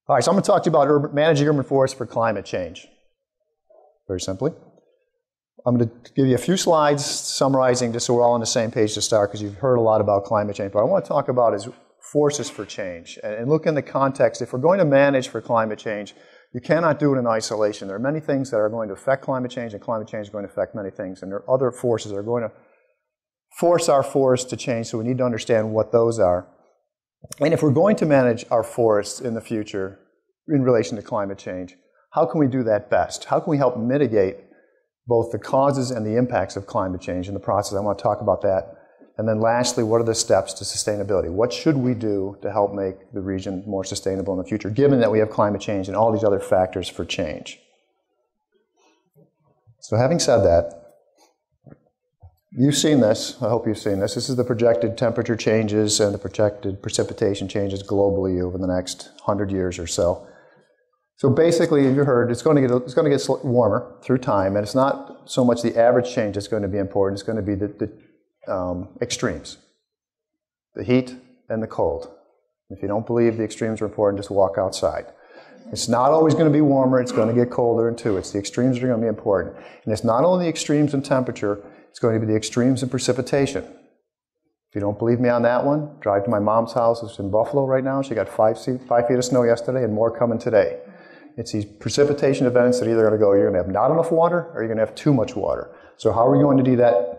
All right, so I'm going to talk to you about managing urban forests for climate change. Very simply. I'm going to give you a few slides summarizing just so we're all on the same page to start, because you've heard a lot about climate change. But I want to talk about is forces for change and look in the context. If we're going to manage for climate change, you cannot do it in isolation. There are many things that are going to affect climate change, and climate change is going to affect many things. And there are other forces that are going to force our forests to change, so we need to understand what those are. And if we're going to manage our forests in the future in relation to climate change, how can we do that best? How can we help mitigate both the causes and the impacts of climate change in the process? I want to talk about that. And then lastly, what are the steps to sustainability? What should we do to help make the region more sustainable in the future, given that we have climate change and all these other factors for change? So having said that, you've seen this. I hope you've seen this. This is the projected temperature changes and the projected precipitation changes globally over the next 100 years or so. So basically, you heard, it's going to get warmer through time, and it's not so much the average change that's going to be important. It's going to be the extremes, the heat and the cold. If you don't believe the extremes are important, just walk outside. It's not always going to be warmer. It's going to get colder, and too. It's the extremes that are going to be important. And it's not only the extremes in temperature, it's going to be the extremes in precipitation. If you don't believe me on that one, drive to my mom's house. It's in Buffalo right now. She got 5 feet of snow yesterday and more coming today. It's these precipitation events that either going to go, you're going to have not enough water or you're going to have too much water. So how are we going to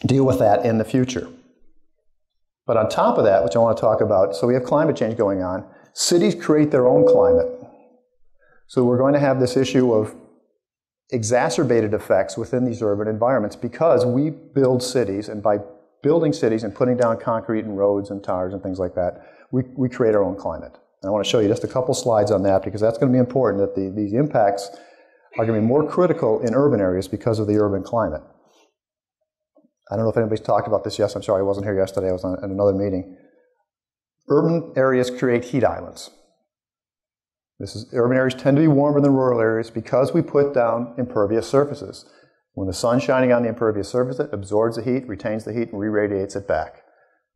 deal with that in the future? But on top of that, which I want to talk about, so we have climate change going on. Cities create their own climate. So we're going to have this issue of exacerbated effects within these urban environments because we build cities, and by building cities and putting down concrete and roads and tires and things like that, we create our own climate. And I want to show you just a couple slides on that because that's going to be important, that these impacts are going to be more critical in urban areas because of the urban climate. I don't know if anybody's talked about this. Yes, I'm sorry, I wasn't here yesterday. I was at another meeting. Urban areas create heat islands. Urban areas tend to be warmer than rural areas because we put down impervious surfaces. When the sun's shining on the impervious surface, it absorbs the heat, retains the heat, and re-radiates it back.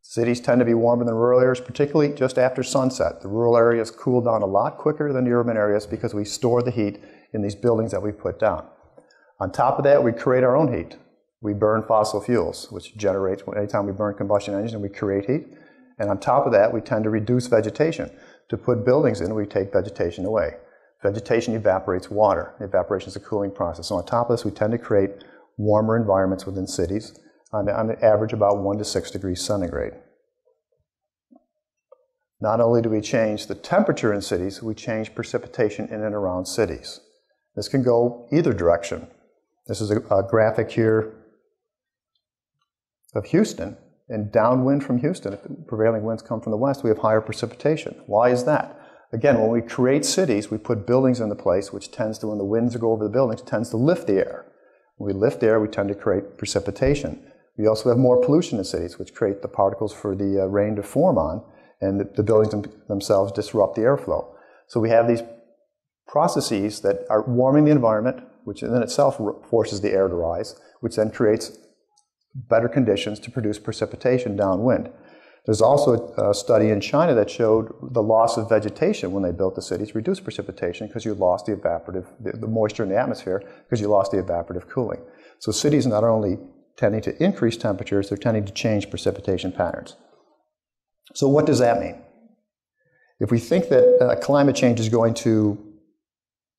Cities tend to be warmer than rural areas, particularly just after sunset. The rural areas cool down a lot quicker than the urban areas because we store the heat in these buildings that we put down. On top of that, we create our own heat. We burn fossil fuels, which generates, anytime we burn combustion engines, we create heat. And on top of that, we tend to reduce vegetation. To put buildings in, we take vegetation away. Vegetation evaporates water. Evaporation is a cooling process. So on top of this, we tend to create warmer environments within cities, on average about 1 to 6 degrees centigrade. Not only do we change the temperature in cities, we change precipitation in and around cities. This can go either direction. This is a graphic here of Houston. And downwind from Houston, if the prevailing winds come from the west, we have higher precipitation. Why is that? Again, when we create cities, we put buildings into place, which tends to, when the winds go over the buildings, tends to lift the air. When we lift air, we tend to create precipitation. We also have more pollution in cities, which create the particles for the rain to form on, and the buildings themselves disrupt the airflow. So we have these processes that are warming the environment, which in itself forces the air to rise, which then creates better conditions to produce precipitation downwind. There's also a study in China that showed the loss of vegetation when they built the cities reduced precipitation because you lost the moisture in the atmosphere because you lost the evaporative cooling. So cities not only tending to increase temperatures, they're tending to change precipitation patterns. So what does that mean? If we think that climate change is going to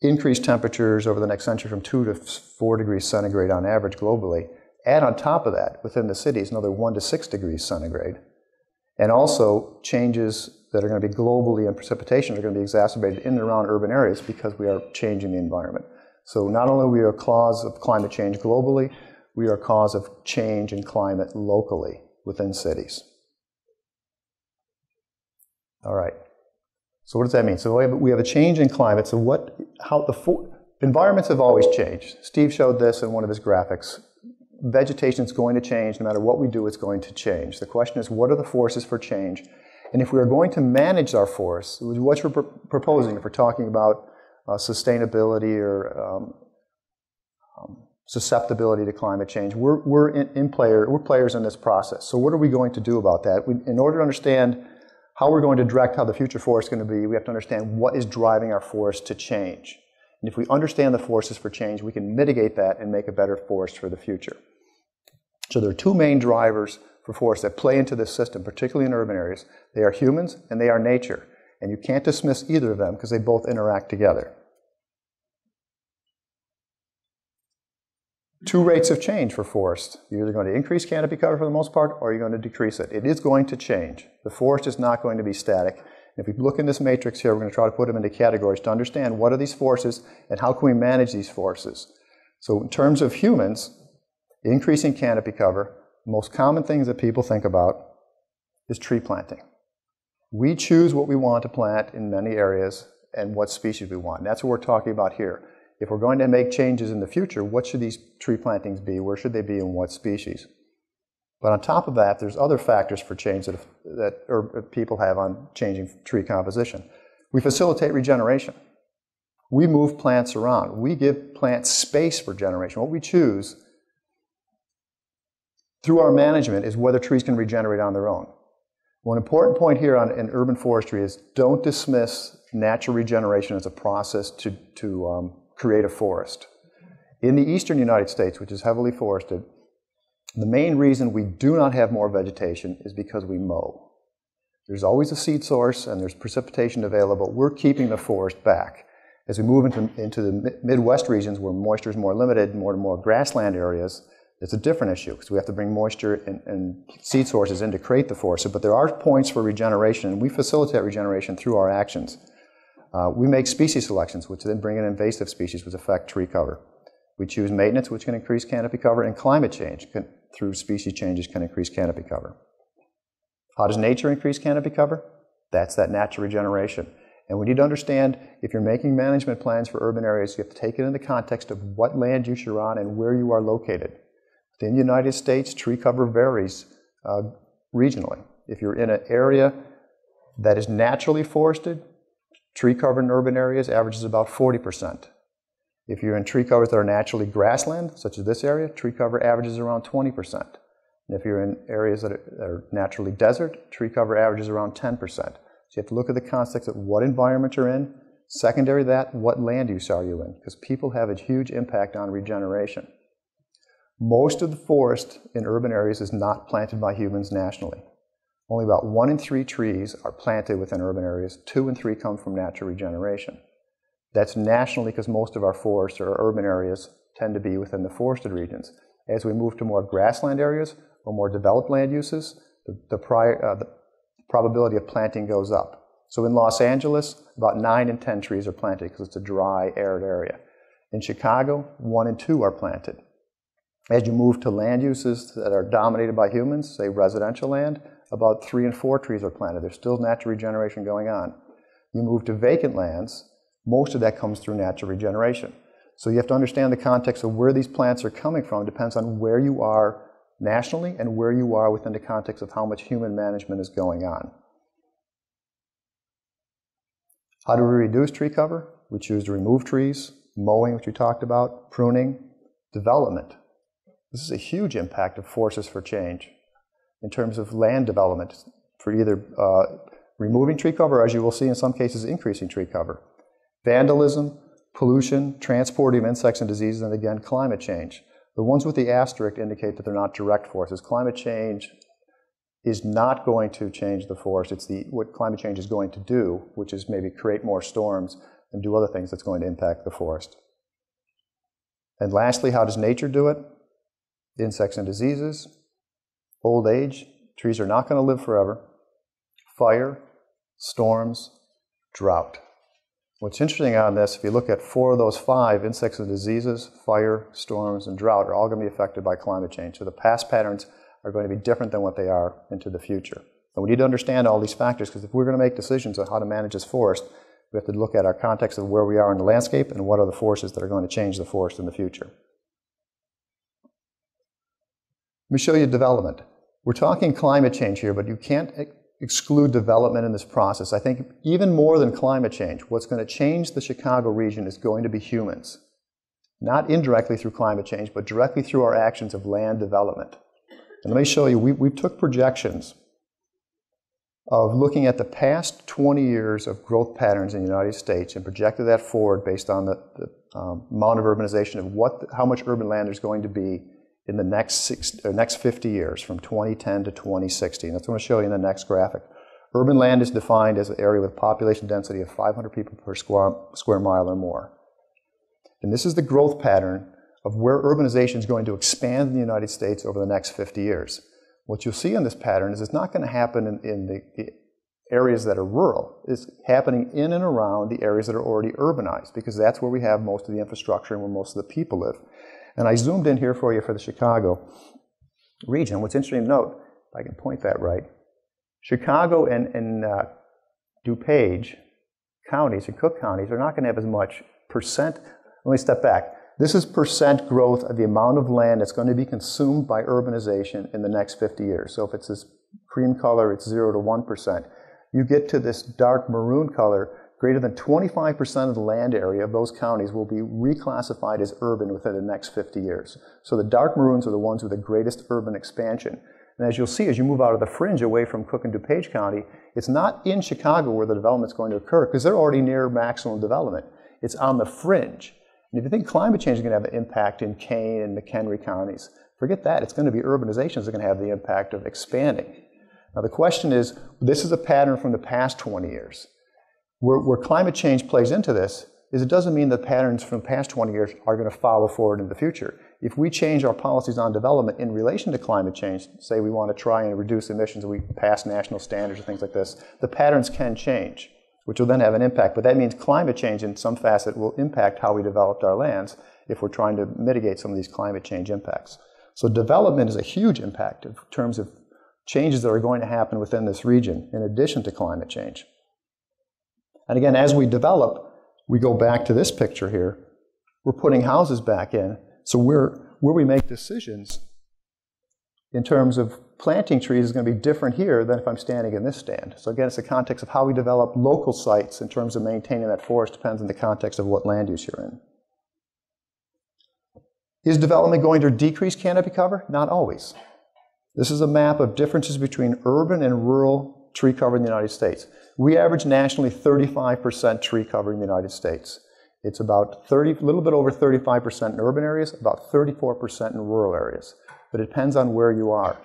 increase temperatures over the next century from 2 to 4 degrees centigrade on average globally, add on top of that, within the cities, another 1 to 6 degrees centigrade. And also changes that are going to be globally in precipitation are going to be exacerbated in and around urban areas because we are changing the environment. So not only are we a cause of climate change globally, we are a cause of change in climate locally within cities. All right. So what does that mean? So we have a change in climate. So environments have always changed. Steve showed this in one of his graphics. Vegetation is going to change. No matter what we do, it's going to change. The question is, what are the forces for change? And if we are going to manage our forests, what we're proposing, if we're talking about sustainability or susceptibility to climate change, we're players in this process. So what are we going to do about that? In order to understand how we're going to direct how the future forest is going to be, we have to understand what is driving our forest to change. And if we understand the forces for change, we can mitigate that and make a better forest for the future. So there are two main drivers for forests that play into this system, particularly in urban areas. They are humans and they are nature. And you can't dismiss either of them because they both interact together. Two rates of change for forests. You're either going to increase canopy cover for the most part, or you're going to decrease it. It is going to change. The forest is not going to be static. If we look in this matrix here, we're going to try to put them into categories to understand what are these forces and how can we manage these forces. So in terms of humans, increasing canopy cover, the most common things that people think about is tree planting. We choose what we want to plant in many areas and what species we want. And that's what we're talking about here. If we're going to make changes in the future, what should these tree plantings be? Where should they be and what species? But on top of that, there's other factors for change that people have on changing tree composition. We facilitate regeneration. We move plants around. We give plants space for generation. What we choose through our management is whether trees can regenerate on their own. One important point here in urban forestry is don't dismiss natural regeneration as a process to create a forest. In the eastern United States, which is heavily forested, the main reason we do not have more vegetation is because we mow. There's always a seed source and there's precipitation available. We're keeping the forest back. As we move into the Midwest regions where moisture is more limited, more grassland areas, it's a different issue because we have to bring moisture and seed sources in to create the forest. But there are points for regeneration, and we facilitate regeneration through our actions. We make species selections, which then bring in invasive species, which affect tree cover. We choose maintenance, which can increase canopy cover, and climate change through species changes can increase canopy cover. How does nature increase canopy cover? That's that natural regeneration. And we need to understand, if you're making management plans for urban areas, you have to take it in the context of what land use you're on and where you are located. Within the United States, tree cover varies regionally. If you're in an area that is naturally forested, tree cover in urban areas averages about 40%. If you're in tree covers that are naturally grassland, such as this area, tree cover averages around 20%. And if you're in areas that are naturally desert, tree cover averages around 10%. So you have to look at the context of what environment you're in. Secondary to that, what land use are you in? Because people have a huge impact on regeneration. Most of the forest in urban areas is not planted by humans nationally. Only about 1 in 3 trees are planted within urban areas. 2 in 3 come from natural regeneration. That's nationally because most of our forests or urban areas tend to be within the forested regions. As we move to more grassland areas or more developed land uses, the probability of planting goes up. So in Los Angeles, about 9 in 10 trees are planted because it's a dry, arid area. In Chicago, 1 in 2 are planted. As you move to land uses that are dominated by humans, say residential land, about 3 in 4 trees are planted. There's still natural regeneration going on. You move to vacant lands, most of that comes through natural regeneration. So you have to understand the context of where these plants are coming from. It depends on where you are nationally and where you are within the context of how much human management is going on. How do we reduce tree cover? We choose to remove trees, mowing, which we talked about, pruning, development. This is a huge impact of forces for change in terms of land development for either removing tree cover or, as you will see in some cases, increasing tree cover. Vandalism, pollution, transport of insects and diseases, and again, climate change. The ones with the asterisk indicate that they're not direct forces. Climate change is not going to change the forest. It's what climate change is going to do, which is maybe create more storms and do other things that's going to impact the forest. And lastly, how does nature do it? Insects and diseases, old age, trees are not going to live forever, fire, storms, drought. What's interesting on this, if you look at 4 of those 5, insects and diseases, fire, storms, and drought, are all going to be affected by climate change. So the past patterns are going to be different than what they are into the future. And we need to understand all these factors, because if we're going to make decisions on how to manage this forest, we have to look at our context of where we are in the landscape and what are the forces that are going to change the forest in the future. Let me show you development. We're talking climate change here, but you can't exclude development in this process. I think even more than climate change, what's going to change the Chicago region is going to be humans. Not indirectly through climate change, but directly through our actions of land development. And let me show you, we took projections of looking at the past 20 years of growth patterns in the United States and projected that forward based on the amount of urbanization of how much urban land there's going to be in the next 50 years, from 2010 to 2060. And that's what I'm going to show you in the next graphic. Urban land is defined as an area with population density of 500 people per square mile or more. And this is the growth pattern of where urbanization is going to expand in the United States over the next 50 years. What you'll see in this pattern is it's not going to happen in the areas that are rural. It's happening in and around the areas that are already urbanized, because that's where we have most of the infrastructure and where most of the people live. And I zoomed in here for you for the Chicago region. What's interesting to note, if I can point that right, Chicago and DuPage counties and Cook counties are not going to have as much percent. Let me step back. This is percent growth of the amount of land that's going to be consumed by urbanization in the next 50 years. So if it's this cream color, it's 0 to 1%. You get to this dark maroon color, greater than 25% of the land area of those counties will be reclassified as urban within the next 50 years. So the dark maroons are the ones with the greatest urban expansion. And as you'll see, as you move out of the fringe away from Cook and DuPage County, it's not in Chicago where the development's going to occur, because they're already near maximum development. It's on the fringe. And if you think climate change is going to have an impact in Kane and McHenry counties, forget that. It's going to be urbanizations that are going to have the impact of expanding. Now the question is, this is a pattern from the past 20 years. Where climate change plays into this is it doesn't mean that patterns from the past 20 years are going to follow forward in the future. If we change our policies on development in relation to climate change, say we want to try and reduce emissions, we pass national standards or things like this, the patterns can change, which will then have an impact. But that means climate change in some facet will impact how we developed our lands if we're trying to mitigate some of these climate change impacts. So development is a huge impact in terms of changes that are going to happen within this region in addition to climate change. And again, as we develop, we go back to this picture here. We're putting houses back in. So where we make decisions in terms of planting trees is going to be different here than if I'm standing in this stand. So again, it's the context of how we develop local sites in terms of maintaining that forest depends on the context of what land use you're in. Is development going to decrease canopy cover? Not always. This is a map of differences between urban and rural tree cover in the United States. We average nationally 35% tree cover in the United States. It's about a little bit over 35% in urban areas, about 34% in rural areas. But it depends on where you are.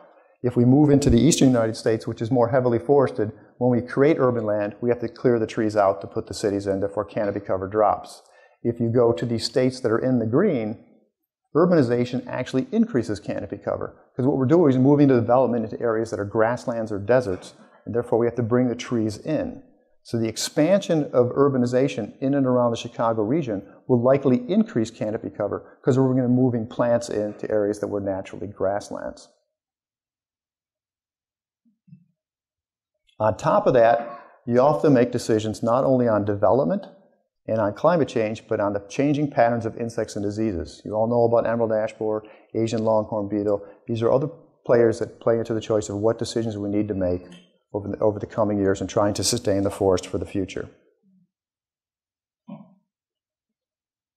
If we move into the eastern United States, which is more heavily forested, when we create urban land, we have to clear the trees out to put the cities in, therefore canopy cover drops. If you go to these states that are in the green, urbanization actually increases canopy cover. Because what we're doing is moving the development into areas that are grasslands or deserts, and therefore we have to bring the trees in. So the expansion of urbanization in and around the Chicago region will likely increase canopy cover because we're going to be moving plants into areas that were naturally grasslands. On top of that, you often make decisions not only on development and on climate change, but on the changing patterns of insects and diseases. You all know about emerald ash borer, Asian longhorn beetle. These are other players that play into the choice of what decisions we need to make over the coming years and trying to sustain the forest for the future.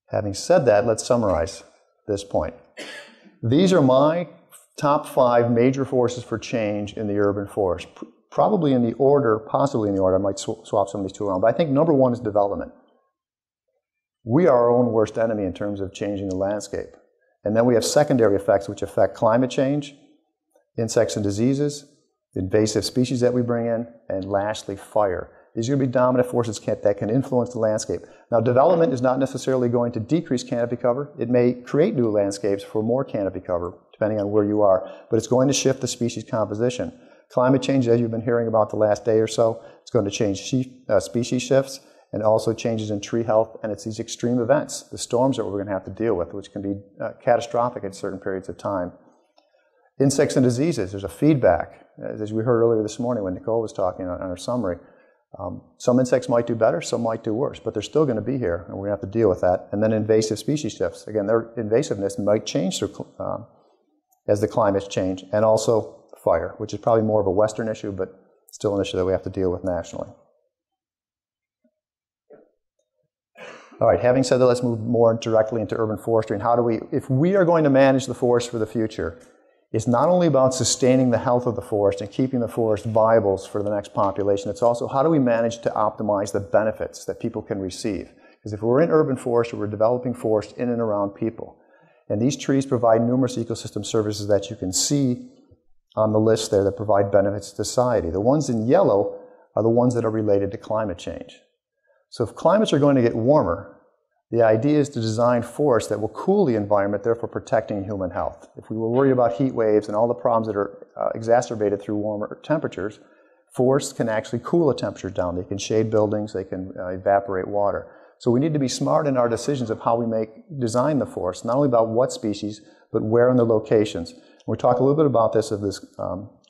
Having said that, let's summarize this point. These are my top 5 major forces for change in the urban forest. Probably in the order, possibly in the order, I might swap some of these two around, but I think number 1 is development. We are our own worst enemy in terms of changing the landscape. And then we have secondary effects which affect climate change, insects and diseases, invasive species that we bring in, and lastly, fire. These are going to be dominant forces that can influence the landscape. Now, development is not necessarily going to decrease canopy cover. It may create new landscapes for more canopy cover, depending on where you are, but it's going to shift the species composition. Climate change, as you've been hearing about the last day or so, it's going to change species shifts and also changes in tree health, and it's these extreme events, the storms that we're going to have to deal with, which can be catastrophic at certain periods of time. Insects and diseases, there's a feedback. As we heard earlier this morning when Nicole was talking on our summary, some insects might do better, some might do worse, but they're still going to be here, and we're going to have to deal with that. And then invasive species shifts. Again, their invasiveness might change as the climates change, and also fire, which is probably more of a Western issue, but still an issue that we have to deal with nationally. All right, having said that, let's move more directly into urban forestry. And how do we, if we are going to manage the forest for the future, is not only about sustaining the health of the forest and keeping the forest viable for the next population, it's also how do we manage to optimize the benefits that people can receive. Because if we're in urban forest, we're developing forest in and around people. And these trees provide numerous ecosystem services that you can see on the list there that provide benefits to society. The ones in yellow are the ones that are related to climate change. So if climates are going to get warmer, the idea is to design forests that will cool the environment, therefore protecting human health. If we were worried about heat waves and all the problems that are exacerbated through warmer temperatures, forests can actually cool the temperature down. They can shade buildings, they can evaporate water. So we need to be smart in our decisions of how we design the forest, not only about what species, but where and the locations. We'll talk a little bit about this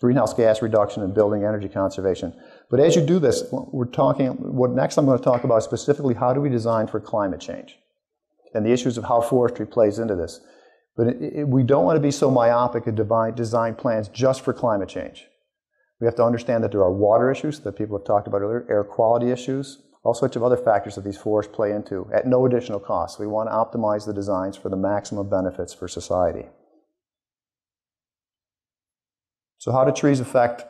greenhouse gas reduction and building energy conservation. But as you do this, next I'm going to talk about specifically how do we design for climate change and the issues of how forestry plays into this. But we don't want to be so myopic and design plans just for climate change. We have to understand that there are water issues that people have talked about earlier, air quality issues, all sorts of other factors that these forests play into at no additional cost. We want to optimize the designs for the maximum benefits for society. So how do trees affect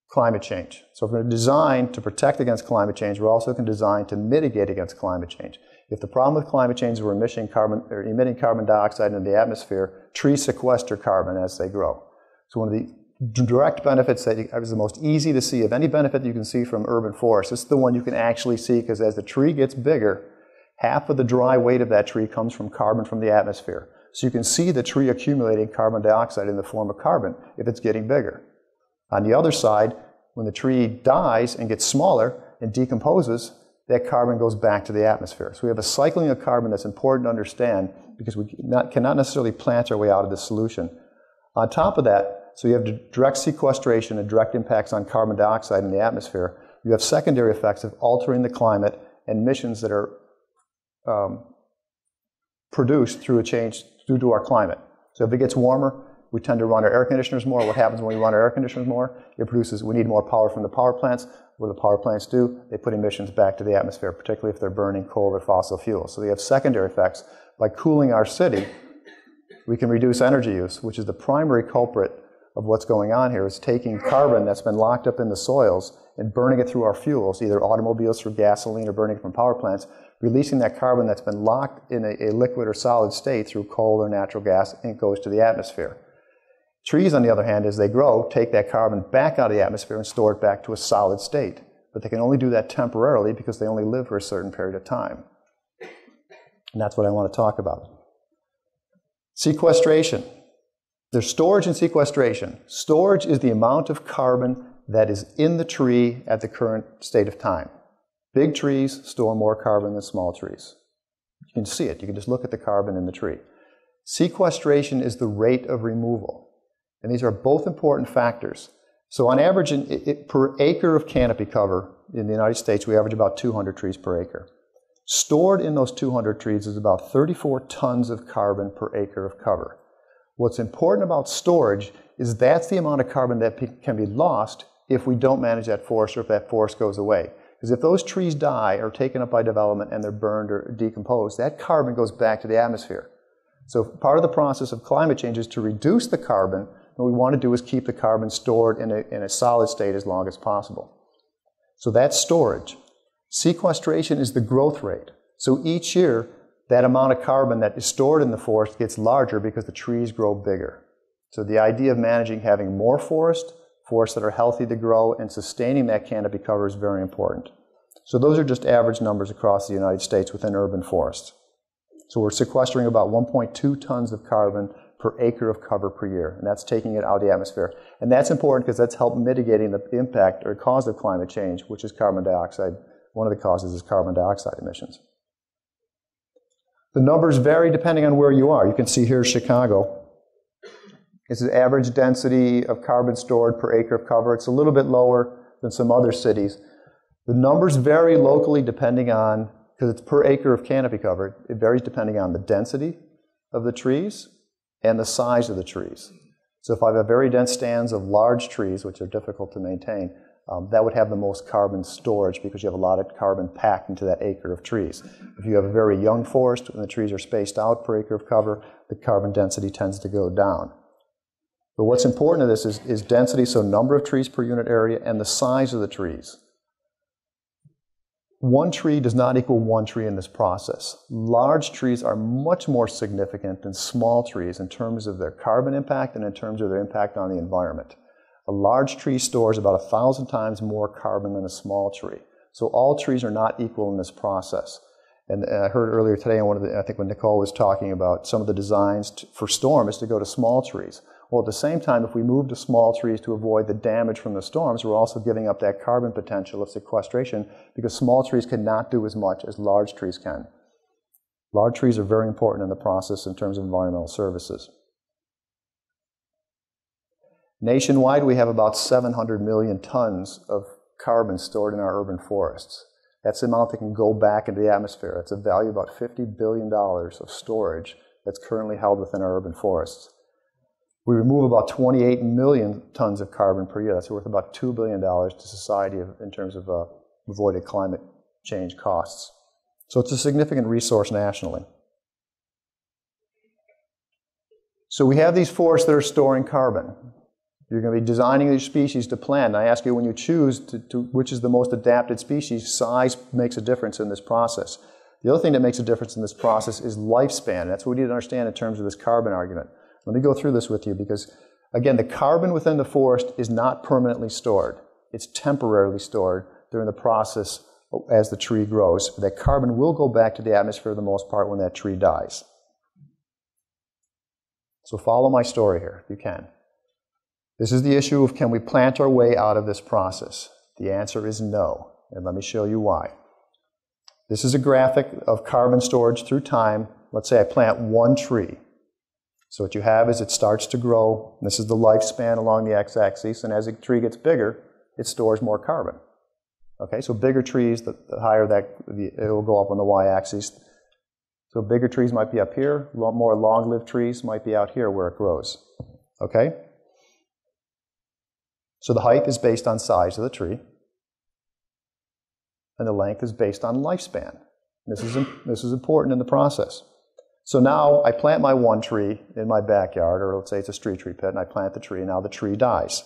climate change? So if we're going to design to protect against climate change, we're also going to design to mitigate against climate change. If the problem with climate change is we're emitting carbon dioxide into the atmosphere, trees sequester carbon as they grow. So one of the direct benefits that is the most easy to see, of any benefit that you can see from urban forests, this is the one you can actually see, because as the tree gets bigger, half of the dry weight of that tree comes from carbon from the atmosphere. So you can see the tree accumulating carbon dioxide in the form of carbon if it's getting bigger. On the other side, when the tree dies and gets smaller and decomposes, that carbon goes back to the atmosphere. So we have a cycling of carbon that's important to understand, because we cannot necessarily plant our way out of this solution. On top of that, so you have direct sequestration and direct impacts on carbon dioxide in the atmosphere. You have secondary effects of altering the climate and emissions that are produced through a change due to our climate. So if it gets warmer, we tend to run our air conditioners more. What happens when we run our air conditioners more? We need more power from the power plants. What do the power plants do? They put emissions back to the atmosphere, particularly if they're burning coal or fossil fuels. So we have secondary effects. By cooling our city, we can reduce energy use, which is the primary culprit of what's going on here, is taking carbon that's been locked up in the soils and burning it through our fuels, either automobiles through gasoline or burning it from power plants, releasing that carbon that's been locked in a liquid or solid state through coal or natural gas, and it goes to the atmosphere. Trees, on the other hand, as they grow, take that carbon back out of the atmosphere and store it back to a solid state. But they can only do that temporarily because they only live for a certain period of time. And that's what I want to talk about. Sequestration. There's storage and sequestration. Storage is the amount of carbon that is in the tree at the current state of time. Big trees store more carbon than small trees. You can see it. You can just look at the carbon in the tree. Sequestration is the rate of removal. And these are both important factors. So on average, per acre of canopy cover in the United States, we average about 200 trees per acre. Stored in those 200 trees is about 34 tons of carbon per acre of cover. What's important about storage is that's the amount of carbon that can be lost if we don't manage that forest, or if that forest goes away. Because if those trees die or are taken up by development and they're burned or decomposed, that carbon goes back to the atmosphere. So part of the process of climate change is to reduce the carbon. What we want to do is keep the carbon stored in a solid state as long as possible. So that's storage. Sequestration is the growth rate. So each year, that amount of carbon that is stored in the forest gets larger because the trees grow bigger. So the idea of having more forests that are healthy to grow, and sustaining that canopy cover is very important. So those are just average numbers across the United States within urban forests. So we're sequestering about 1.2 tons of carbon per acre of cover per year, and that's taking it out of the atmosphere. And that's important because that's helped mitigating the impact or cause of climate change, which is carbon dioxide. One of the causes is carbon dioxide emissions. The numbers vary depending on where you are. You can see here Chicago. It's the average density of carbon stored per acre of cover. It's a little bit lower than some other cities. The numbers vary locally depending on, because it's per acre of canopy cover, it varies depending on the density of the trees and the size of the trees. So if I have a very dense stands of large trees, which are difficult to maintain, that would have the most carbon storage because you have a lot of carbon packed into that acre of trees. If you have a very young forest and the trees are spaced out per acre of cover, the carbon density tends to go down. But what's important to this is density, so number of trees per unit area, and the size of the trees. One tree does not equal one tree in this process. Large trees are much more significant than small trees in terms of their carbon impact and in terms of their impact on the environment. A large tree stores about 1,000 times more carbon than a small tree. So all trees are not equal in this process. And I heard earlier today, I think when Nicole was talking about some of the designs for storm is to go to small trees. Well, at the same time, if we move to small trees to avoid the damage from the storms, we're also giving up that carbon potential of sequestration because small trees cannot do as much as large trees can. Large trees are very important in the process in terms of environmental services. Nationwide, we have about 700 million tons of carbon stored in our urban forests. That's the amount that can go back into the atmosphere. It's a value of about $50 billion of storage that's currently held within our urban forests. We remove about 28 million tons of carbon per year. That's worth about $2 billion to society in terms of avoided climate change costs. So it's a significant resource nationally. So we have these forests that are storing carbon. You're going to be designing these species to plant. And I ask you, when you choose which is the most adapted species, size makes a difference in this process. The other thing that makes a difference in this process is lifespan. That's what we need to understand in terms of this carbon argument. Let me go through this with you because, again, the carbon within the forest is not permanently stored. It's temporarily stored during the process as the tree grows. But that carbon will go back to the atmosphere for the most part when that tree dies. So follow my story here, if you can. This is the issue of, can we plant our way out of this process? The answer is no, and let me show you why. This is a graphic of carbon storage through time. Let's say I plant one tree. So what you have is it starts to grow. This is the lifespan along the x-axis, and as a tree gets bigger, it stores more carbon. Okay, so bigger trees, the higher that, it will go up on the y-axis. So bigger trees might be up here, more long-lived trees might be out here where it grows. Okay? So the height is based on size of the tree, and the length is based on lifespan. This is important in the process. So now I plant my one tree in my backyard, or let's say it's a street tree pit, and I plant the tree, and now the tree dies.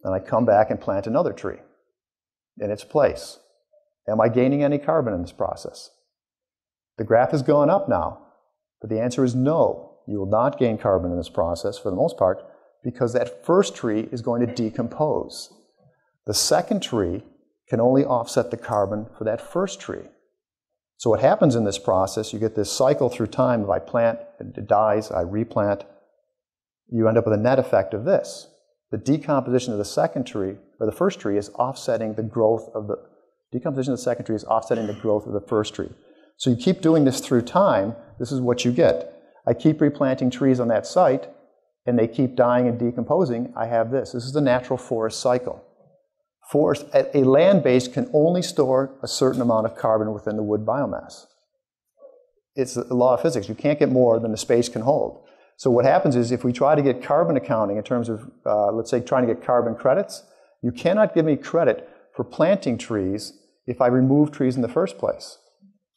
And I come back and plant another tree in its place. Am I gaining any carbon in this process? The graph has gone up now, but the answer is no. You will not gain carbon in this process for the most part because that first tree is going to decompose. The second tree can only offset the carbon for that first tree. So what happens in this process, you get this cycle through time. If I plant, it dies, I replant. You end up with a net effect of this. The decomposition of the second tree, or the first tree, is offsetting the growth of the decomposition of the second tree is offsetting the growth of the first tree. So you keep doing this through time, this is what you get. I keep replanting trees on that site, and they keep dying and decomposing. I have this. This is the natural forest cycle. A land base can only store a certain amount of carbon within the wood biomass. It's a law of physics. You can't get more than the space can hold. So what happens is if we try to get carbon accounting in terms of, let's say, trying to get carbon credits, you cannot give me credit for planting trees if I remove trees in the first place.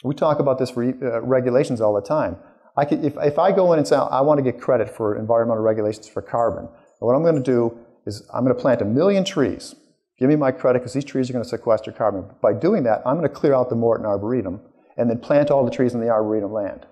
We talk about this regulations all the time. If I go in and say, I want to get credit for environmental regulations for carbon, what I'm going to do is I'm going to plant 1 million trees. Give me my credit because these trees are going to sequester carbon. By doing that, I'm going to clear out the Morton Arboretum and then plant all the trees in the Arboretum land.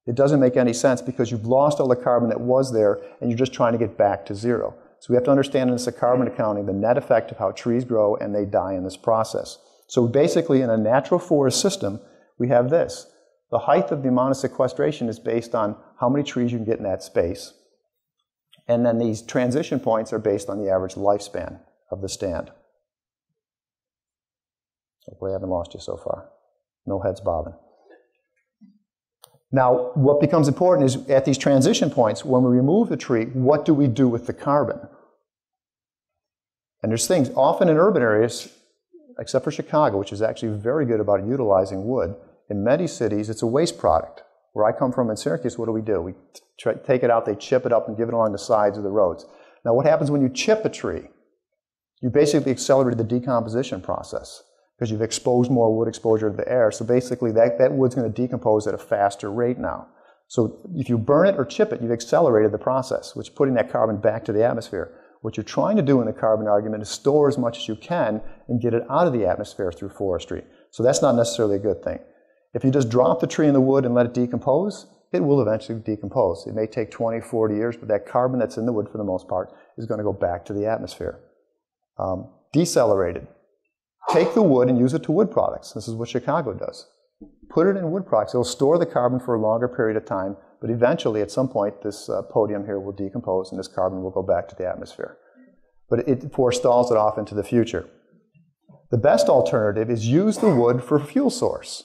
It doesn't make any sense because you've lost all the carbon that was there and you're just trying to get back to zero. So we have to understand in this carbon accounting the net effect of how trees grow and they die in this process. So basically in a natural forest system, we have this. The height of the amount of sequestration is based on how many trees you can get in that space. And then these transition points are based on the average lifespan of the stand. Hopefully I haven't lost you so far. No heads bobbing. Now, what becomes important is at these transition points, when we remove the tree, what do we do with the carbon? And there's things, often in urban areas, except for Chicago, which is actually very good about utilizing wood, in many cities, it's a waste product. Where I come from in Syracuse, what do? We take it out, they chip it up and give it along the sides of the roads. Now, what happens when you chip a tree? You basically accelerated the decomposition process because you've exposed more wood exposure to the air. So basically that wood's going to decompose at a faster rate now. So if you burn it or chip it, you've accelerated the process, which is putting that carbon back to the atmosphere. What you're trying to do in the carbon argument is store as much as you can and get it out of the atmosphere through forestry. So that's not necessarily a good thing. If you just drop the tree in the wood and let it decompose, it will eventually decompose. It may take 20, 40 years, but that carbon that's in the wood for the most part is going to go back to the atmosphere. Decelerated. Take the wood and use it to wood products. This is what Chicago does. Put it in wood products. It'll store the carbon for a longer period of time, but eventually, at some point, this podium here will decompose and this carbon will go back to the atmosphere. But it forestalls it off into the future. The best alternative is use the wood for a fuel source.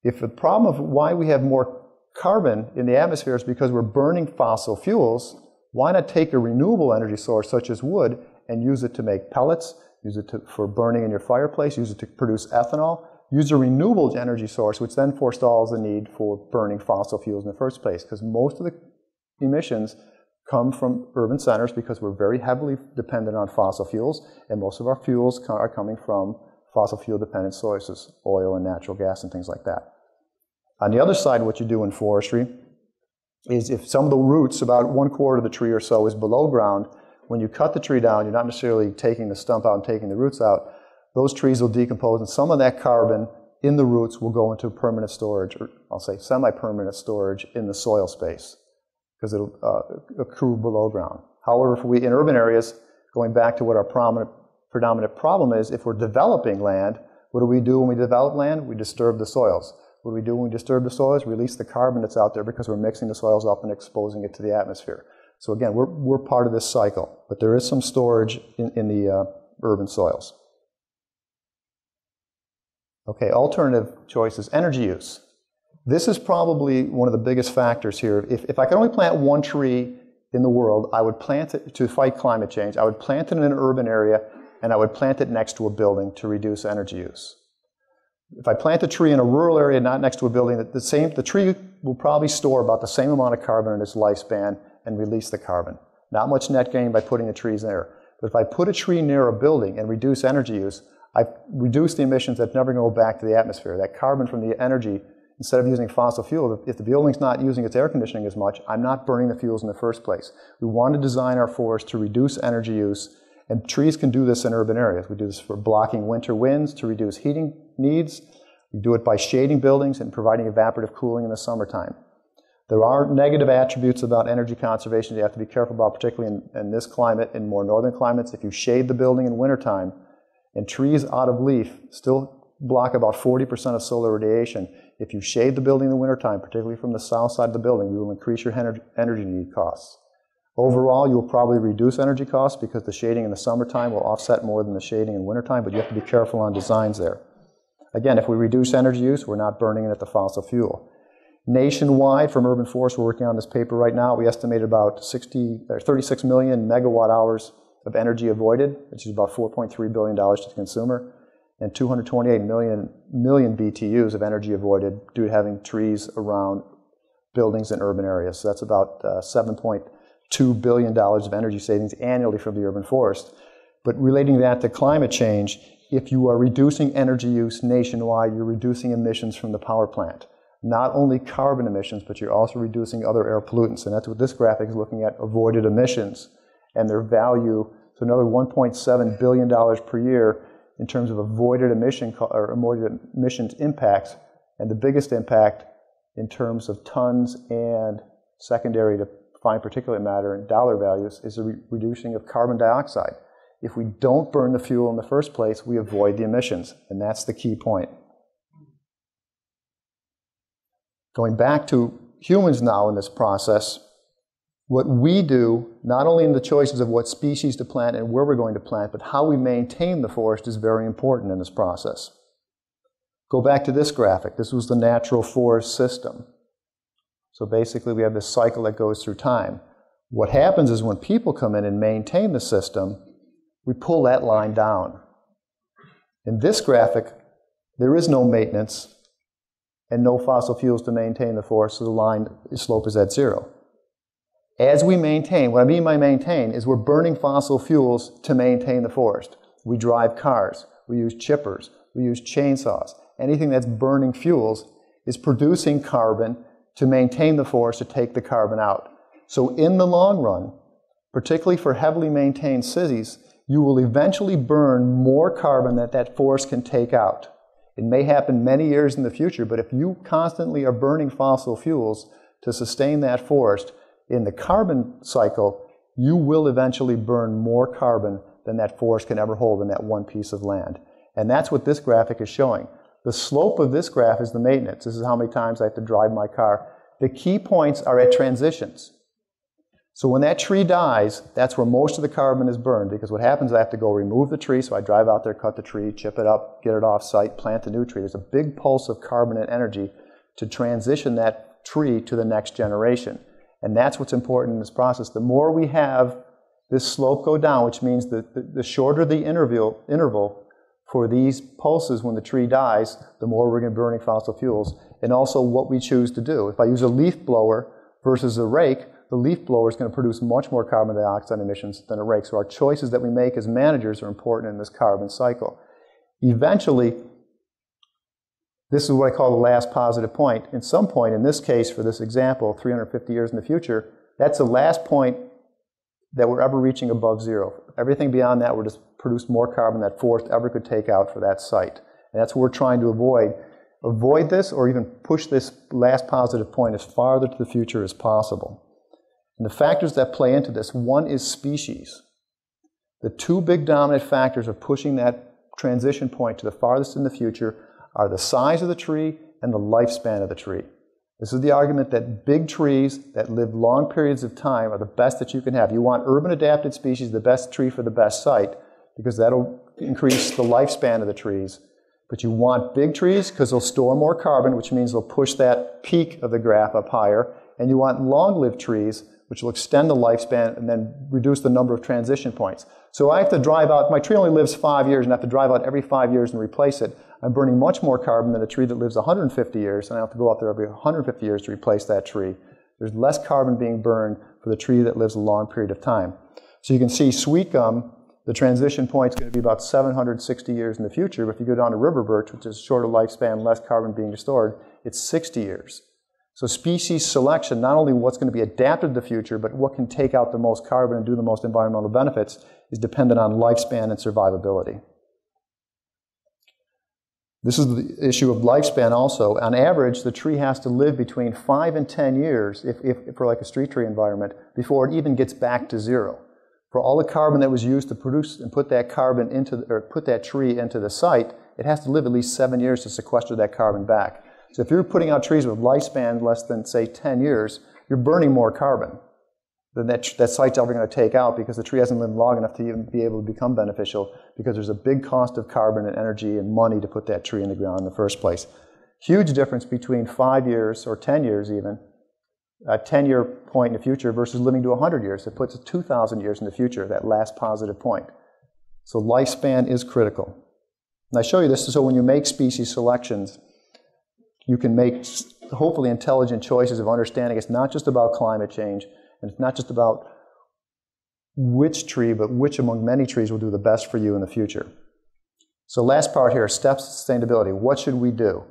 If the problem of why we have more carbon in the atmosphere is because we're burning fossil fuels, why not take a renewable energy source such as wood and use it to make pellets, use it for burning in your fireplace, use it to produce ethanol, use a renewable energy source, which then forestalls the need for burning fossil fuels in the first place, because most of the emissions come from urban centers because we're very heavily dependent on fossil fuels, and most of our fuels are coming from fossil fuel dependent sources, oil and natural gas and things like that. On the other side, what you do in forestry is if some of the roots, about 1/4 of the tree or so, is below ground, when you cut the tree down, you're not necessarily taking the stump out and taking the roots out. Those trees will decompose, and some of that carbon in the roots will go into permanent storage, or I'll say semi-permanent storage in the soil space, because it'll accrue below ground. However, if we, in urban areas, going back to what our predominant problem is, if we're developing land, what do we do when we develop land? We disturb the soils. What do we do when we disturb the soils? Release the carbon that's out there because we're mixing the soils up and exposing it to the atmosphere. So again, we're part of this cycle, but there is some storage in the urban soils. Okay, alternative choices, energy use. This is probably one of the biggest factors here. If I could only plant one tree in the world, I would plant it to fight climate change. I would plant it in an urban area, and I would plant it next to a building to reduce energy use. If I plant a tree in a rural area, not next to a building, the tree will probably store about the same amount of carbon in its lifespan and release the carbon. Not much net gain by putting the trees there. But if I put a tree near a building and reduce energy use, I've reduced the emissions that never go back to the atmosphere. That carbon from the energy, instead of using fossil fuel, if the building's not using its air conditioning as much, I'm not burning the fuels in the first place. We want to design our forest to reduce energy use, and trees can do this in urban areas. We do this for blocking winter winds to reduce heating needs. We do it by shading buildings and providing evaporative cooling in the summertime. There are negative attributes about energy conservation you have to be careful about, particularly in this climate. In more northern climates, if you shade the building in wintertime, and trees out of leaf still block about 40% of solar radiation. If you shade the building in the wintertime, particularly from the south side of the building, you will increase your energy need costs. Overall, you will probably reduce energy costs because the shading in the summertime will offset more than the shading in wintertime, but you have to be careful on designs there. Again, if we reduce energy use, we're not burning it at the fossil fuel. Nationwide, from urban forests, we're working on this paper right now, we estimate about 36 million megawatt hours of energy avoided, which is about $4.3 billion to the consumer, and 228 million BTUs of energy avoided due to having trees around buildings in urban areas. So that's about $7.2 billion of energy savings annually from the urban forest. But relating that to climate change, if you are reducing energy use nationwide, you're reducing emissions from the power plant. Not only carbon emissions, but you're also reducing other air pollutants. And that's what this graphic is looking at, avoided emissions and their value. So another $1.7 billion per year in terms of avoided emissions impacts, and the biggest impact in terms of tons and secondary to fine particulate matter and dollar values is the reducing of carbon dioxide. If we don't burn the fuel in the first place, we avoid the emissions, and that's the key point. Going back to humans now in this process, what we do, not only in the choices of what species to plant and where we're going to plant, but how we maintain the forest is very important in this process. Go back to this graphic. This was the natural forest system. So basically we have this cycle that goes through time. What happens is when people come in and maintain the system, we pull that line down. In this graphic, there is no maintenance and no fossil fuels to maintain the forest, so the slope is at zero. As we maintain, what I mean by maintain is we're burning fossil fuels to maintain the forest. We drive cars, we use chippers, we use chainsaws. Anything that's burning fuels is producing carbon to maintain the forest to take the carbon out. So in the long run, particularly for heavily maintained cities, you will eventually burn more carbon than that forest can take out. It may happen many years in the future, but if you constantly are burning fossil fuels to sustain that forest, in the carbon cycle, you will eventually burn more carbon than that forest can ever hold in that one piece of land. And that's what this graphic is showing. The slope of this graph is the maintenance. This is how many times I have to drive my car. The key points are at transitions. So when that tree dies, that's where most of the carbon is burned, because what happens is I have to go remove the tree, so I drive out there, cut the tree, chip it up, get it off site, plant a new tree. There's a big pulse of carbon and energy to transition that tree to the next generation. And that's what's important in this process. The more we have this slope go down, which means the shorter the interval for these pulses when the tree dies, the more we're going to be burning fossil fuels. And also what we choose to do. If I use a leaf blower versus a rake, the leaf blower is going to produce much more carbon dioxide emissions than a rake. So our choices that we make as managers are important in this carbon cycle. Eventually, this is what I call the last positive point. At some point, in this case, for this example, 350 years in the future, that's the last point that we're ever reaching above zero. Everything beyond that will just produce more carbon than that forest ever could take out for that site. And that's what we're trying to avoid. Avoid this or even push this last positive point as farther to the future as possible. And the factors that play into this, one is species. The two big dominant factors of pushing that transition point to the farthest in the future are the size of the tree and the lifespan of the tree. This is the argument that big trees that live long periods of time are the best that you can have. You want urban adapted species, the best tree for the best site, because that'll increase the lifespan of the trees. But you want big trees because they'll store more carbon, which means they'll push that peak of the graph up higher. And you want long-lived trees, which will extend the lifespan and then reduce the number of transition points. So I have to drive out, my tree only lives 5 years, and I have to drive out every 5 years and replace it. I'm burning much more carbon than a tree that lives 150 years, and I have to go out there every 150 years to replace that tree. There's less carbon being burned for the tree that lives a long period of time. So you can see sweet gum, the transition point is going to be about 760 years in the future, but if you go down to river birch, which is shorter lifespan, less carbon being stored, it's 60 years. So species selection, not only what's going to be adapted to the future, but what can take out the most carbon and do the most environmental benefits is dependent on lifespan and survivability. This is the issue of lifespan also. On average, the tree has to live between 5 and 10 years, if for like a street tree environment, before it even gets back to zero. For all the carbon that was used to produce and put that carbon into, or put that tree into the site, it has to live at least 7 years to sequester that carbon back. So if you're putting out trees with lifespan less than, say, 10 years, you're burning more carbon than that site's ever going to take out, because the tree hasn't lived long enough to even be able to become beneficial, because there's a big cost of carbon and energy and money to put that tree in the ground in the first place. Huge difference between 5 years or 10 years even, a 10-year point in the future versus living to 100 years. It puts 2,000 years in the future, that last positive point. So lifespan is critical. And I show you this so when you make species selections, you can make hopefully intelligent choices of understanding it's not just about climate change, and it's not just about which tree, but which among many trees will do the best for you in the future. So last part here, steps to sustainability. What should we do?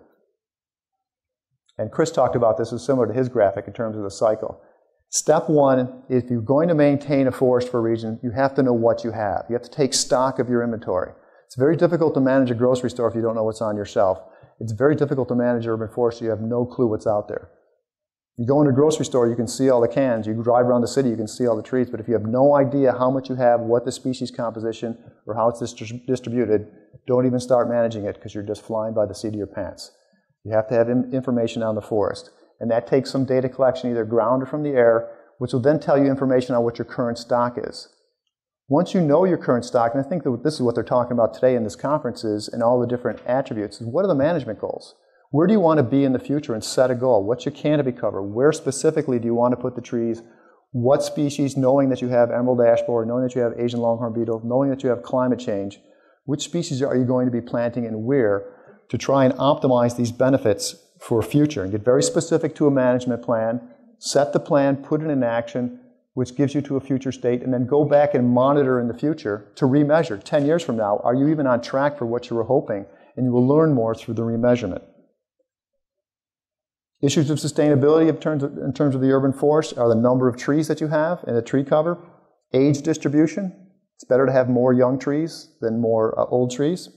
And Chris talked about this, is similar to his graphic in terms of the cycle. Step one, if you're going to maintain a forest for a region, you have to know what you have. You have to take stock of your inventory. It's very difficult to manage a grocery store if you don't know what's on your shelf. It's very difficult to manage urban forestry. You have no clue what's out there. You go into a grocery store, you can see all the cans. You drive around the city, you can see all the trees. But if you have no idea how much you have, what the species composition, or how it's distributed, don't even start managing it, because you're just flying by the seat of your pants. You have to have information on the forest. And that takes some data collection, either ground or from the air, which will then tell you information on what your current stock is. Once you know your current stock, and I think that this is what they're talking about today in this conference, is, and all the different attributes, is what are the management goals? Where do you want to be in the future, and set a goal? What's your canopy cover? Where specifically do you want to put the trees? What species, knowing that you have emerald ash borer, knowing that you have Asian longhorn beetle, knowing that you have climate change, which species are you going to be planting and where, to try and optimize these benefits for future, and get very specific to a management plan, set the plan, put it in action, which gives you to a future state, and then go back and monitor in the future to remeasure. 10 years from now, are you even on track for what you were hoping? And you will learn more through the remeasurement. Issues of sustainability in terms of the urban forest are the number of trees that you have and the tree cover, age distribution. It's better to have more young trees than more old trees.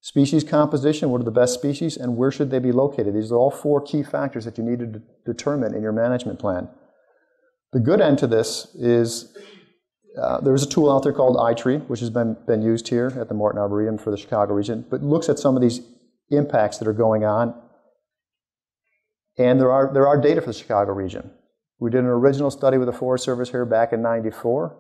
Species composition, what are the best species and where should they be located? These are all 4 key factors that you need to determine in your management plan. The good end to this is there's a tool out there called iTree, which has been used here at the Morton Arboretum for the Chicago region, but looks at some of these impacts that are going on. And there are data for the Chicago region. We did an original study with the Forest Service here back in '94,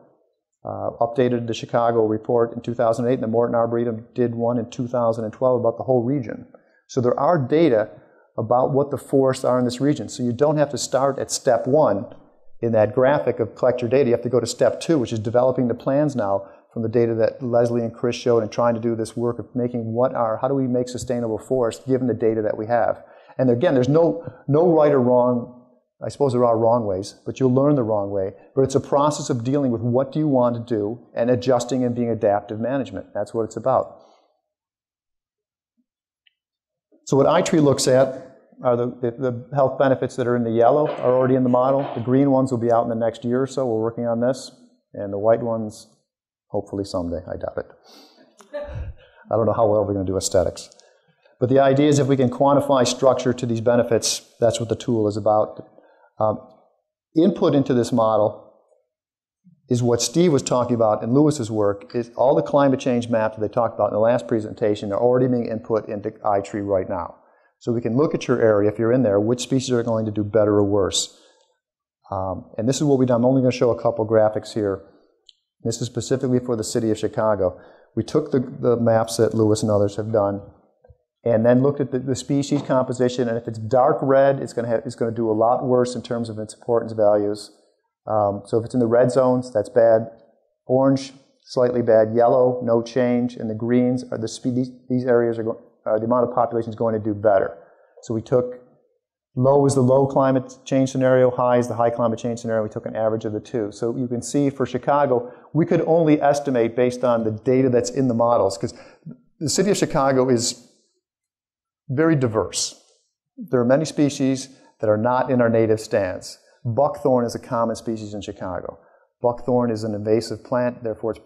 updated the Chicago report in 2008, and the Morton Arboretum did one in 2012 about the whole region. So there are data about what the forests are in this region. So you don't have to start at step 1 in that graphic of collect your data. You have to go to step 2, which is developing the plans now from the data that Leslie and Chris showed and trying to do this work of making how do we make sustainable forests given the data that we have. And again, there's no right or wrong. I suppose there are wrong ways, but you'll learn the wrong way. But it's a process of dealing with what do you want to do and adjusting and being adaptive management. That's what it's about. So what iTree looks at are the health benefits that are in the yellow are already in the model. The green ones will be out in the next year or so. We're working on this. And the white ones, hopefully someday. I doubt it. I don't know how well we're going to do aesthetics. But the idea is if we can quantify structure to these benefits, that's what the tool is about. Input into this model is what Steve was talking about in Lewis's work, is all the climate change maps that they talked about in the last presentation are already being input into iTree right now. So we can look at your area, if you're in there, which species are going to do better or worse. And this is what we've done. I'm only going to show a couple graphics here. This is specifically for the city of Chicago. We took the maps that Lewis and others have done and then looked at the species composition, and if it's dark red, it's going to do a lot worse in terms of its importance values. So if it's in the red zones, that's bad. Orange, slightly bad. Yellow, no change. And the greens are these areas are the amount of population is going to do better. So we took low is the low climate change scenario, high is the high climate change scenario. We took an average of the two. So you can see for Chicago, we could only estimate based on the data that's in the models, because the city of Chicago is very diverse. There are many species that are not in our native stands. Buckthorn is a common species in Chicago. Buckthorn is an invasive plant, therefore it's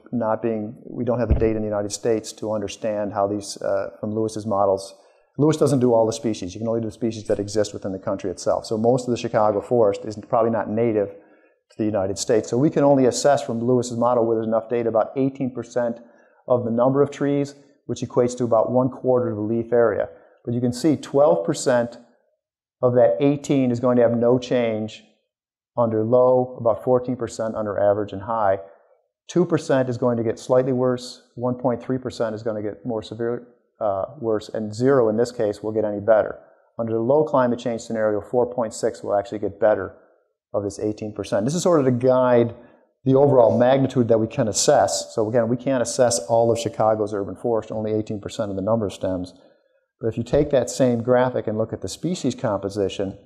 we don't have the data in the United States to understand how these, from Lewis's models. Lewis doesn't do all the species. You can only do the species that exist within the country itself. So most of the Chicago forest is probably not native to the United States. So we can only assess from Lewis's model where there's enough data about 18% of the number of trees, which equates to about 1/4 of the leaf area. But you can see 12% of that 18 is going to have no change under low, about 14% under average and high. 2% is going to get slightly worse, 1.3% is going to get more severe worse, and 0 in this case will get any better. Under the low climate change scenario, 4.6 will actually get better of this 18%. This is sort of to guide the overall magnitude that we can assess. So again, we can't assess all of Chicago's urban forest, only 18% of the number of stems. But if you take that same graphic and look at the species composition,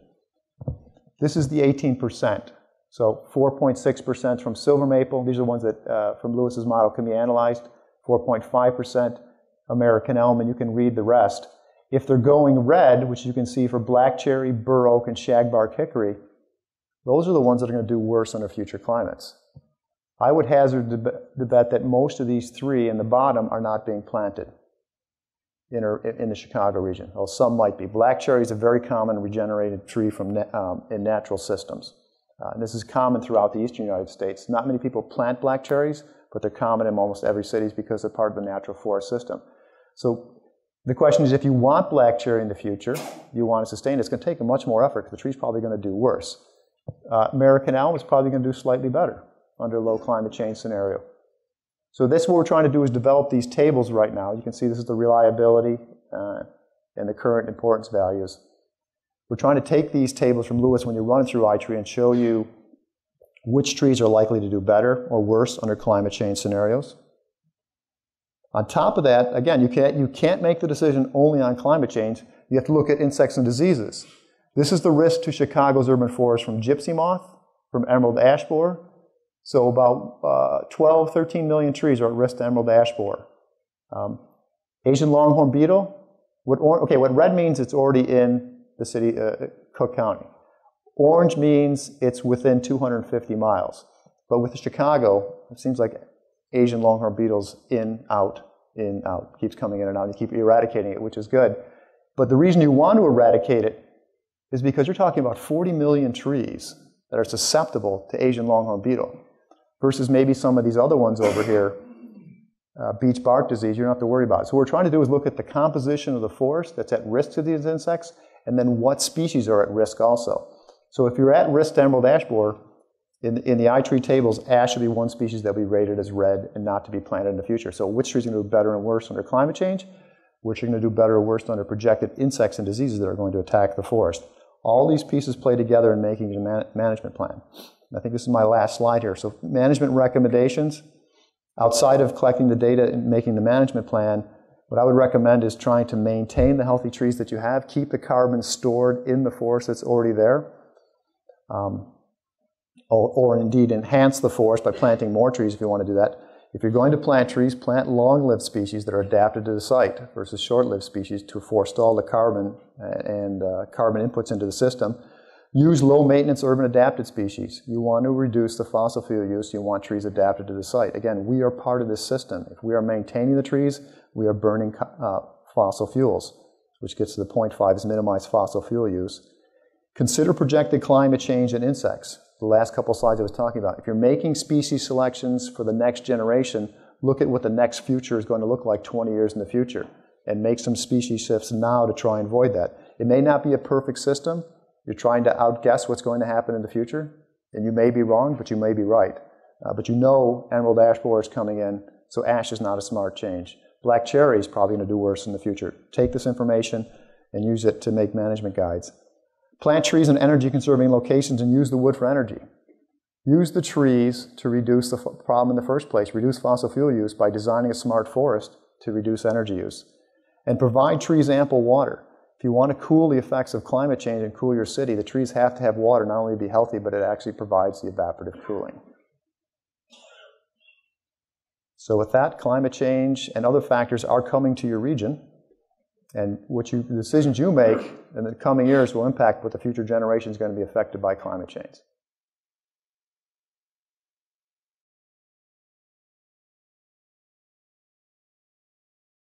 this is the 18%. So 4.6% from silver maple. These are the ones that, from Lewis's model, can be analyzed. 4.5% American elm, and you can read the rest. If they're going red, which you can see for black cherry, bur oak, and shagbark hickory, those are the ones that are going to do worse under future climates. I would hazard the bet that most of these three in the bottom are not being planted in the Chicago region. Well, some might be. Black cherry is a very common regenerated tree in natural systems. And this is common throughout the eastern United States. Not many people plant black cherries, but they're common in almost every city because they're part of the natural forest system. So the question is, if you want black cherry in the future, you want to sustain it, it's going to take much more effort because the tree's probably going to do worse. American elm is probably going to do slightly better under a low climate change scenario. So this, what we're trying to do is develop these tables right now. You can see this is the reliability and the current importance values. We're trying to take these tables from Lewis when you run it through iTree and show you which trees are likely to do better or worse under climate change scenarios. On top of that, again, you can't make the decision only on climate change. You have to look at insects and diseases. This is the risk to Chicago's urban forest from gypsy moth, from emerald ash borer. So about 12, 13 million trees are at risk to emerald ash borer. Asian longhorn beetle. What red means, it's already in the city, Cook County. Orange means it's within 250 miles. But with Chicago, it seems like Asian longhorn beetles in, out, keeps coming in and out. You keep eradicating it, which is good. But the reason you want to eradicate it is because you're talking about 40 million trees that are susceptible to Asian longhorn beetle versus maybe some of these other ones over here, beech bark disease, you don't have to worry about it. So what we're trying to do is look at the composition of the forest that's at risk to these insects and then what species are at risk also. So if you're at risk to emerald ash borer, in the iTree tables, ash should be one species that will be rated as red and not to be planted in the future. So which trees are going to do better and worse under climate change? Which are going to do better or worse under projected insects and diseases that are going to attack the forest? All these pieces play together in making a management plan. I think this is my last slide here. So management recommendations, outside of collecting the data and making the management plan, what I would recommend is trying to maintain the healthy trees that you have, keep the carbon stored in the forest that's already there, or indeed enhance the forest by planting more trees if you want to do that. If you're going to plant trees, plant long-lived species that are adapted to the site versus short-lived species to forestall the carbon and carbon inputs into the system. Use low-maintenance urban adapted species. You want to reduce the fossil fuel use. You want trees adapted to the site. Again, we are part of this system. If we are maintaining the trees, we are burning fossil fuels, which gets to the point 5 is minimize fossil fuel use. Consider projected climate change and insects. The last couple slides I was talking about. If you're making species selections for the next generation, look at what the next future is going to look like 20 years in the future and make some species shifts now to try and avoid that. It may not be a perfect system. You're trying to outguess what's going to happen in the future, and you may be wrong, but you may be right. But you know emerald ash borer is coming in, so ash is not a smart change. Black cherry is probably going to do worse in the future. Take this information and use it to make management guides. Plant trees in energy-conserving locations and use the wood for energy. Use the trees to reduce the problem in the first place, reduce fossil fuel use by designing a smart forest to reduce energy use. And provide trees ample water. If you want to cool the effects of climate change and cool your city, the trees have to have water, not only to be healthy, but it actually provides the evaporative cooling. So with that, climate change and other factors are coming to your region. And the decisions you make in the coming years will impact what the future generation is going to be affected by climate change.